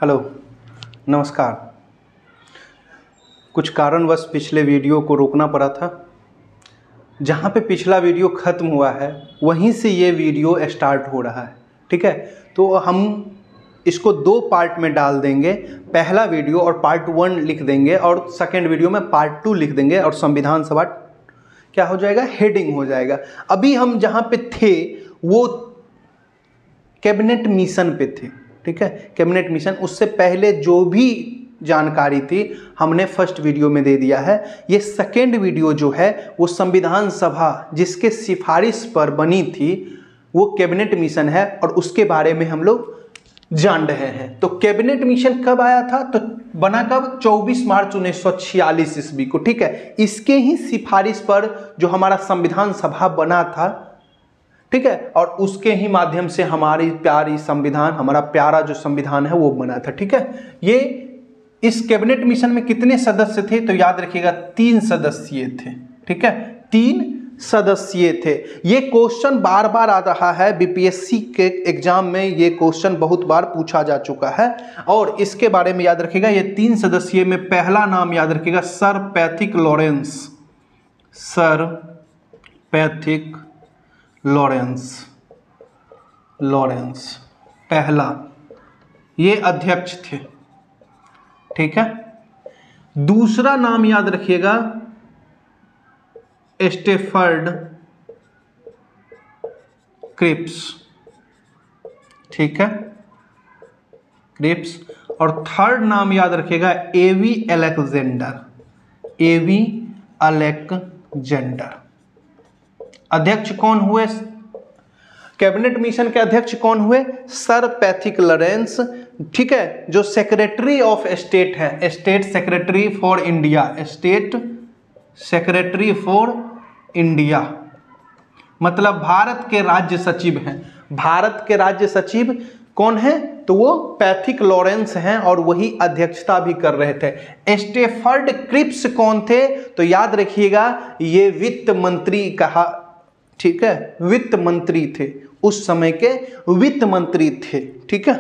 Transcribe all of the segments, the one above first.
Hello, नमस्कार। कुछ कारणवश पिछले वीडियो को रोकना पड़ा था। जहाँ पे पिछला वीडियो ख़त्म हुआ है वहीं से ये वीडियो स्टार्ट हो रहा है, ठीक है। तो हम इसको दो पार्ट में डाल देंगे। पहला वीडियो और पार्ट 1 लिख देंगे और सेकेंड वीडियो में पार्ट 2 लिख देंगे और संविधान सभा क्या हो जाएगा, हेडिंग हो जाएगा। अभी हम जहाँ पे थे वो कैबिनेट मिशन पे थे, ठीक है। कैबिनेट मिशन, उससे पहले जो भी जानकारी थी हमने फर्स्ट वीडियो में दे दिया है। ये सेकेंड वीडियो जो है वो संविधान सभा जिसके सिफारिश पर बनी थी वो कैबिनेट मिशन है और उसके बारे में हम लोग जान रहे हैं। तो कैबिनेट मिशन कब आया था, तो बना कब, 24 मार्च 1946 ईस्वी को, ठीक है। इसके ही सिफारिश पर जो हमारा संविधान सभा बना था, ठीक है, और उसके ही माध्यम से हमारी प्यारी संविधान, हमारा प्यारा जो संविधान है वो बना था, ठीक है। ये इस कैबिनेट मिशन में कितने सदस्य थे, तो याद रखिएगा 3 सदस्यीय थे, ठीक है, 3 सदस्यीय थे। ये क्वेश्चन बार बार आ रहा है बीपीएससी के एग्जाम में, ये क्वेश्चन बहुत बार पूछा जा चुका है और इसके बारे में याद रखिएगा। ये 3 सदस्यीय में पहला नाम याद रखिएगा sir Pethick Lawrence, sir Pethick Lawrence पहला, ये अध्यक्ष थे, ठीक है। दूसरा नाम याद रखिएगा स्टेफर्ड क्रिप्स, ठीक है, क्रिप्स। और थर्ड नाम याद रखिएगा एवी अलेक्जेंडर। अध्यक्ष कौन हुए, कैबिनेट मिशन के अध्यक्ष कौन हुए, सर पैथिक लॉरेंस, ठीक है, जो सेक्रेटरी ऑफ स्टेट है, state secretary for India, state secretary for India, मतलब भारत के राज्य सचिव हैं। भारत के राज्य सचिव कौन है, तो वो पैथिक लॉरेंस हैं और वही अध्यक्षता भी कर रहे थे। स्टेफर्ड क्रिप्स कौन थे, तो याद रखिएगा ये वित्त मंत्री कहा, ठीक है, वित्त मंत्री थे, उस समय के वित्त मंत्री थे, ठीक है।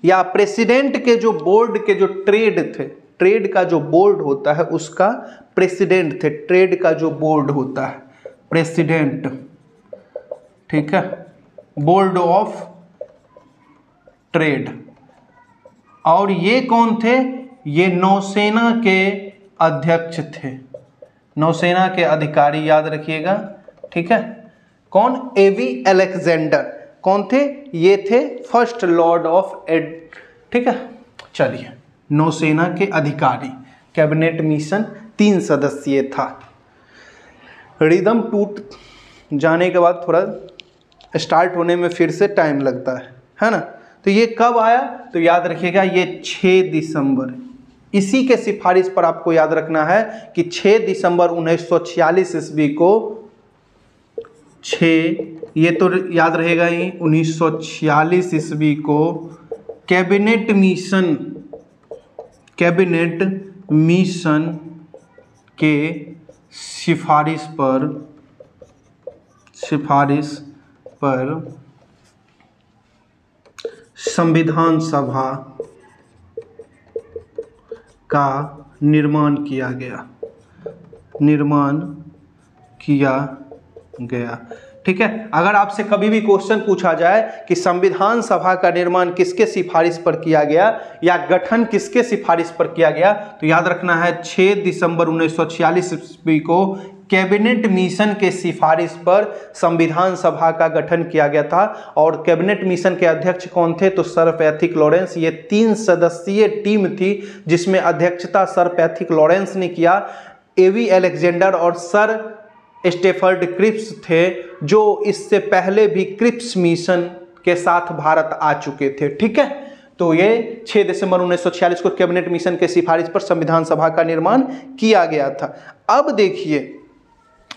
या प्रेसिडेंट के जो बोर्ड के जो ट्रेड थे, ट्रेड का जो बोर्ड होता है उसका प्रेसिडेंट थे, ट्रेड का जो बोर्ड होता है प्रेसिडेंट, ठीक है, बोर्ड ऑफ ट्रेड। और ये कौन थे, ये नौसेना के अध्यक्ष थे, नौसेना के अधिकारी, याद रखिएगा, ठीक है। कौन, एवी अलेक्जेंडर कौन थे, ये थे फर्स्ट लॉर्ड ऑफ एड, ठीक है। चलिए, नौसेना के अधिकारी, कैबिनेट मिशन 3 सदस्यीय था। रिदम टूट जाने के बाद थोड़ा स्टार्ट होने में फिर से टाइम लगता है ना। तो ये कब आया, तो याद रखिएगा ये 6 दिसंबर, इसी के सिफारिश पर आपको याद रखना है कि 6 दिसंबर 1946 ईस्वी को, 6, ये तो याद रहेगा ही, 1946 ईस्वी को कैबिनेट मिशन के सिफारिश पर संविधान सभा का निर्माण किया गया, ठीक है। अगर आपसे कभी भी क्वेश्चन पूछा जाए कि संविधान सभा का निर्माण किसके सिफारिश पर किया गया या गठन किसके सिफारिश पर किया गया, तो याद रखना है 6 दिसंबर 1946 ईस्वी को कैबिनेट मिशन के सिफारिश पर संविधान सभा का गठन किया गया था। और कैबिनेट मिशन के अध्यक्ष कौन थे, तो सर पैथिक लॉरेंस। ये 3 सदस्यीय टीम थी जिसमें अध्यक्षता सर पैथिक लॉरेंस ने किया। एवी अलेक्जेंडर और सर स्टेफर्ड क्रिप्स थे, जो इससे पहले भी क्रिप्स मिशन के साथ भारत आ चुके थे, ठीक है। तो ये 6 दिसंबर 1946 को कैबिनेट मिशन के सिफारिश पर संविधान सभा का निर्माण किया गया था। अब देखिए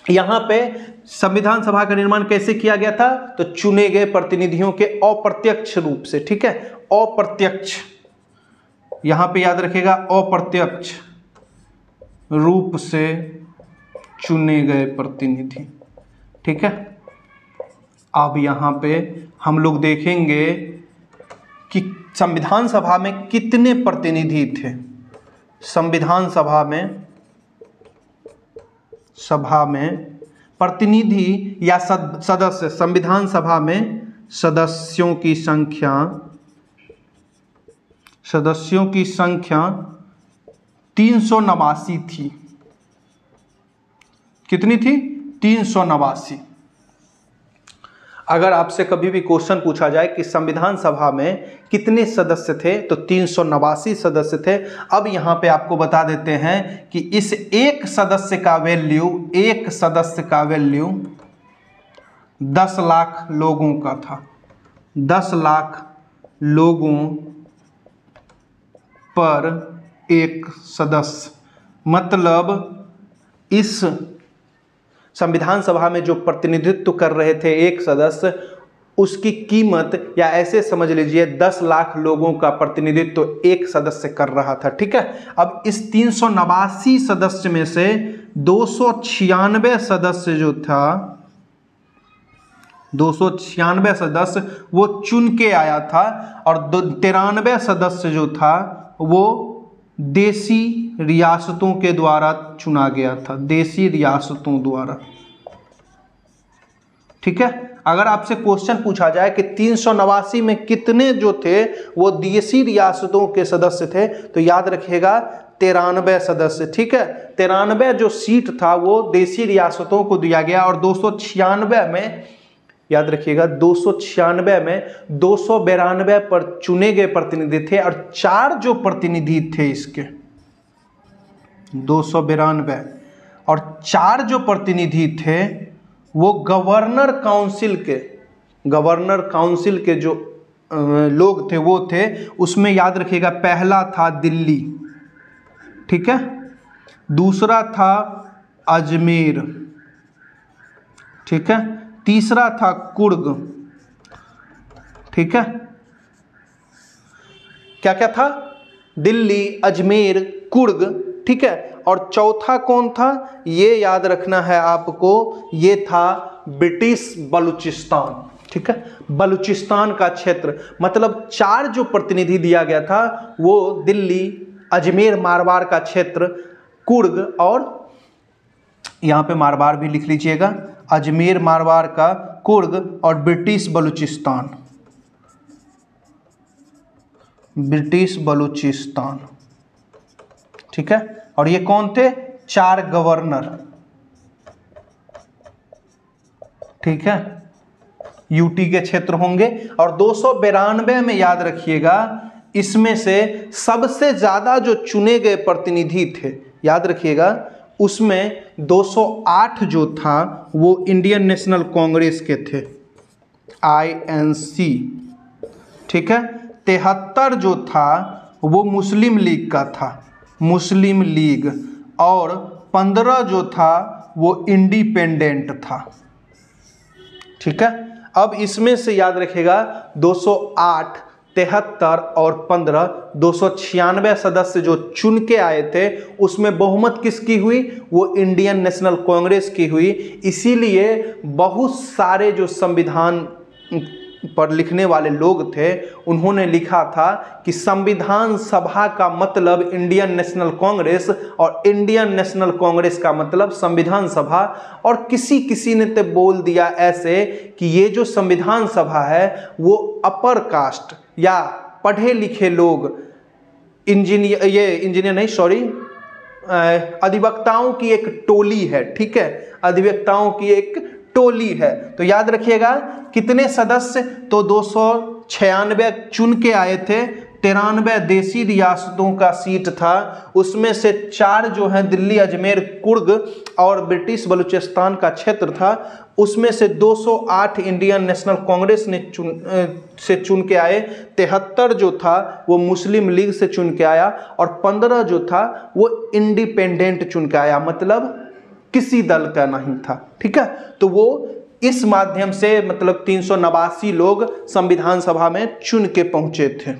यहाँ पे संविधान सभा का निर्माण कैसे किया गया था, तो चुने गए प्रतिनिधियों के अप्रत्यक्ष रूप से, ठीक है, अप्रत्यक्ष, यहाँ पे याद रखिएगा अप्रत्यक्ष रूप से चुने गए प्रतिनिधि, ठीक है। अब यहाँ पे हम लोग देखेंगे कि संविधान सभा में कितने प्रतिनिधि थे? संविधान सभा में प्रतिनिधि या सदस्य, संविधान सभा में सदस्यों की संख्या 389 थी। कितनी थी? 389। अगर आपसे कभी भी क्वेश्चन पूछा जाए कि संविधान सभा में कितने सदस्य थे, तो 389 सदस्य थे। अब यहाँ पे आपको बता देते हैं कि इस एक सदस्य का वैल्यू 10 लाख लोगों का था। 10 लाख लोगों पर एक सदस्य, मतलब इस संविधान सभा में जो प्रतिनिधित्व कर रहे थे एक सदस्य, उसकी कीमत, या ऐसे समझ लीजिए 10 लाख लोगों का प्रतिनिधित्व एक सदस्य कर रहा था। ठीक है। अब इस 389 सदस्य में से 296 सदस्य जो था, 296 सदस्य वो चुन के आया था, और 93 सदस्य जो था वो देसी रियासतों के द्वारा चुना गया था, देसी रियासतों द्वारा। ठीक है। अगर आपसे क्वेश्चन पूछा जाए कि 389 में कितने जो थे वो देसी रियासतों के सदस्य थे, तो याद रखिएगा 93 सदस्य। ठीक है। 93 जो सीट था वो देसी रियासतों को दिया गया, और 296 में, याद रखिएगा 296 में 292 पर चुने गए प्रतिनिधि थे, और 4 जो प्रतिनिधि थे इसके 292, और 4 जो प्रतिनिधि थे वो गवर्नर काउंसिल के जो लोग थे वो थे। उसमें याद रखिएगा पहला था दिल्ली, ठीक है, दूसरा था अजमेर, ठीक है, तीसरा था कुर्ग, ठीक है, क्या क्या था? दिल्ली, अजमेर, कुर्ग, ठीक है। और चौथा कौन था? ये याद रखना है आपको, ये था ब्रिटिश बलूचिस्तान, ठीक है, बलूचिस्तान का क्षेत्र। मतलब 4 जो प्रतिनिधि दिया गया था वो दिल्ली, अजमेर मारवाड़ का क्षेत्र, कुर्ग, और यहाँ पे मारवाड़ भी लिख लीजिएगा, अजमेर मारवाड़ का, कुर्ग, और ब्रिटिश बलूचिस्तान, ठीक है। और ये कौन थे? 4 गवर्नर, ठीक है, यूटी के क्षेत्र होंगे। और 292 में याद रखिएगा इसमें से सबसे ज्यादा जो चुने गए प्रतिनिधि थे, याद रखिएगा उसमें 208 जो था वो इंडियन नेशनल कांग्रेस के थे, INC, ठीक है। 73 जो था वो मुस्लिम लीग का था, मुस्लिम लीग, और 15 जो था वो इंडिपेंडेंट था, ठीक है। अब इसमें से याद रखिएगा 208, 73 और 15, 296 सदस्य जो चुन के आए थे उसमें बहुमत किसकी हुई? वो इंडियन नेशनल कांग्रेस की हुई। इसीलिए बहुत सारे जो संविधान पर लिखने वाले लोग थे उन्होंने लिखा था कि संविधान सभा का मतलब इंडियन नेशनल कांग्रेस, और इंडियन नेशनल कांग्रेस का मतलब संविधान सभा। और किसी ने तो बोल दिया ऐसे कि ये जो संविधान सभा है वो अपर कास्ट या पढ़े लिखे लोग, अधिवक्ताओं की एक टोली है, ठीक है, अधिवक्ताओं की एक टोली है। तो याद रखिएगा कितने सदस्य? तो 296 चुन के आए थे, 93 देसी रियासतों का सीट था, उसमें से 4 जो है दिल्ली, अजमेर, कुर्ग और ब्रिटिश बलूचिस्तान का क्षेत्र था, उसमें से 208 इंडियन नेशनल कांग्रेस ने चुन के आए, 73 जो था वो मुस्लिम लीग से चुन के आया, और 15 जो था वो इंडिपेंडेंट चुन के आया, मतलब किसी दल का नहीं था, ठीक है। तो वो इस माध्यम से मतलब 389 लोग संविधान सभा में चुन के पहुंचे थे,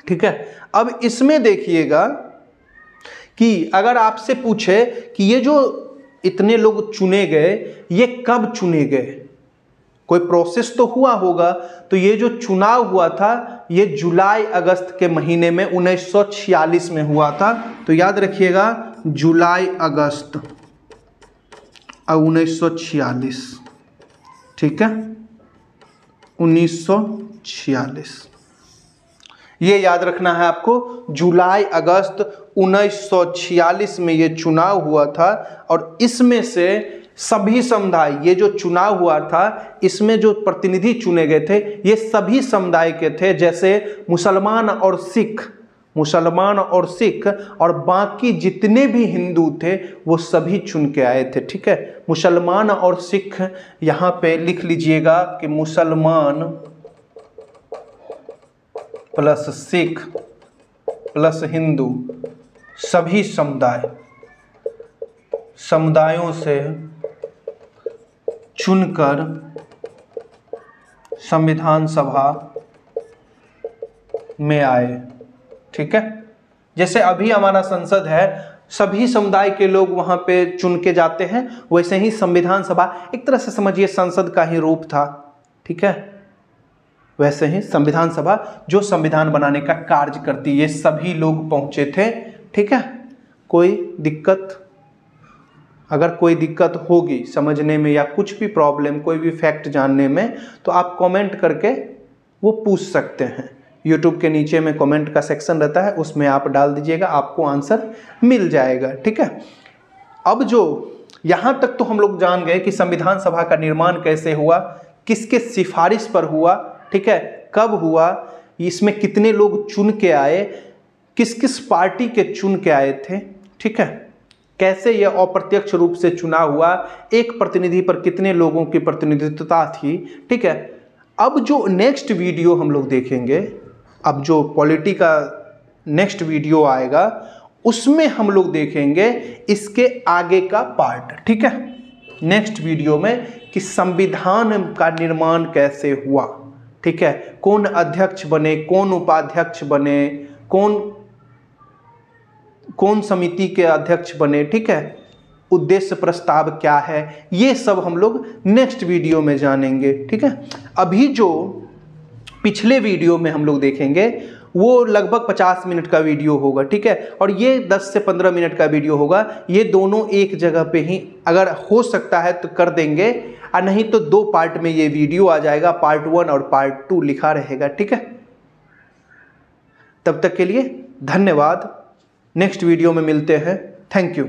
ठीक है। अब इसमें देखिएगा कि अगर आपसे पूछे कि ये जो इतने लोग चुने गए ये कब चुने गए, कोई प्रोसेस तो हुआ होगा। तो ये जो चुनाव हुआ था ये जुलाई अगस्त के महीने में 1946 में हुआ था। तो याद रखिएगा जुलाई अगस्त 1946, ठीक है, 1946 ये याद रखना है आपको। जुलाई अगस्त 1946 में ये चुनाव हुआ था और इसमें से सभी समुदाय, ये जो चुनाव हुआ था इसमें जो प्रतिनिधि चुने गए थे ये सभी समुदाय के थे, जैसे मुसलमान और सिख और बाकी जितने भी हिंदू थे वो सभी चुन के आए थे, ठीक है। मुसलमान और सिख, यहाँ पे लिख लीजिएगा कि मुसलमान प्लस सिख प्लस हिंदू, सभी समुदायों से चुनकर संविधान सभा में आए, ठीक है। जैसे अभी हमारा संसद है, सभी समुदाय के लोग वहां पे चुन के जाते हैं, वैसे ही संविधान सभा एक तरह से समझिए संसद का ही रूप था, ठीक है। वैसे ही संविधान सभा जो संविधान बनाने का कार्य करती, ये सभी लोग पहुंचे थे, ठीक है। अगर कोई दिक्कत होगी समझने में या कुछ भी प्रॉब्लम, कोई भी फैक्ट जानने में, तो आप कमेंट करके वो पूछ सकते हैं। यूट्यूब के नीचे में कमेंट का सेक्शन रहता है, उसमें आप डाल दीजिएगा, आपको आंसर मिल जाएगा, ठीक है। अब जो यहाँ तक तो हम लोग जान गए कि संविधान सभा का निर्माण कैसे हुआ, किसके सिफारिश पर हुआ, ठीक है, कब हुआ, इसमें कितने लोग चुन के आए, किस किस पार्टी के चुन के आए थे, ठीक है, कैसे यह अप्रत्यक्ष रूप से चुनाव हुआ, एक प्रतिनिधि पर कितने लोगों की प्रतिनिधित्वता थी, ठीक है। अब जो नेक्स्ट वीडियो हम लोग देखेंगे, अब जो पॉलिटी का नेक्स्ट वीडियो आएगा उसमें हम लोग देखेंगे इसके आगे का पार्ट, ठीक है, नेक्स्ट वीडियो में कि संविधान का निर्माण कैसे हुआ, ठीक है, कौन अध्यक्ष बने, कौन उपाध्यक्ष बने, कौन समिति के अध्यक्ष बने, ठीक है, उद्देश्य प्रस्ताव क्या है, ये सब हम लोग नेक्स्ट वीडियो में जानेंगे, ठीक है। अभी जो पिछले वीडियो में हम लोग देखेंगे वो लगभग 50 मिनट का वीडियो होगा, ठीक है, और ये 10 से 15 मिनट का वीडियो होगा। ये दोनों एक जगह पे ही अगर हो सकता है तो कर देंगे, और नहीं तो 2 पार्ट में ये वीडियो आ जाएगा, पार्ट 1 और पार्ट 2 लिखा रहेगा, ठीक है। तब तक के लिए धन्यवाद, नेक्स्ट वीडियो में मिलते हैं, थैंक यू।